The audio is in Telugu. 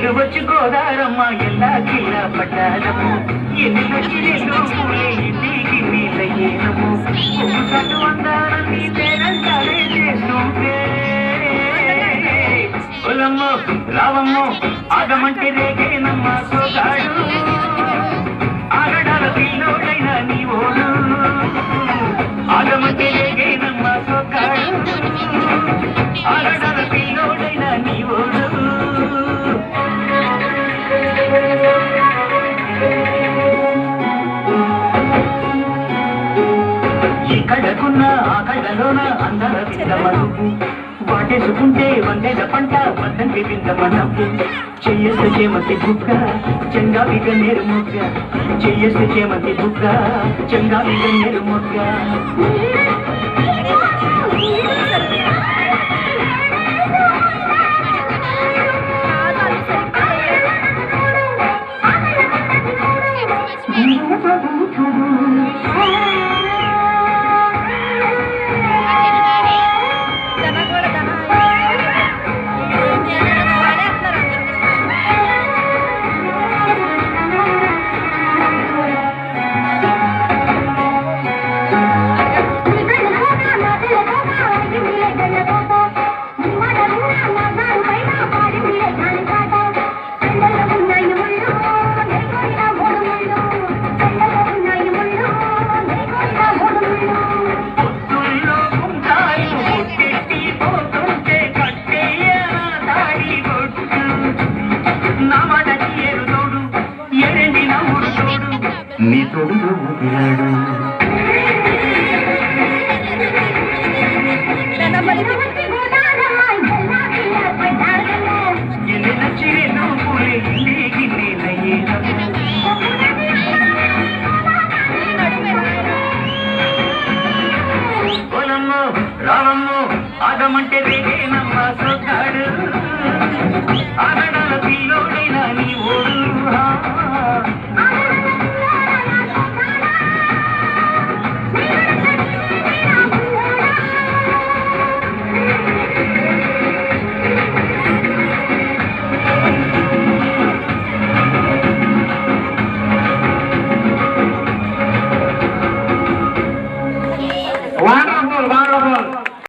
ఏడు వచ్చి గోదారమ్మ ఎల్లా కిల్లా పట్టాలము ఎన్నెలొచ్చి ఇంటికి నీళ్ళయ్యేనము కట్టు అందాలని పేరంటారే చేస్తుంటే పొలమ్మో రావమ్మో ఆగమంటే రేగేనమ్మ సోగాడు ఆగడాల పిల్లోడైనా నీ ఓడు ఆగమంటే రేగేనమ్మ సోగాడు ఆగడాల పిల్లోడైనా నీ ఓడు ఈ కళ్ళకున్న ఆ కళ్ళలోన అందర విందమను వాటేసుకుంటే వందేల పంట వద్దంటి విందమనం చెయ్యేస్తే చేమంతి బుక్క చెంగావిగ నేరు మొక్క చెయ్యేస్తే చేమంతి బుక్క చెంగావిగ నేరు మొక్క నీ తోడుగా ఊపిరాడు పొలమ్మో రావమ్మో ఆగమంటే రేగేనమ్మ సొక్క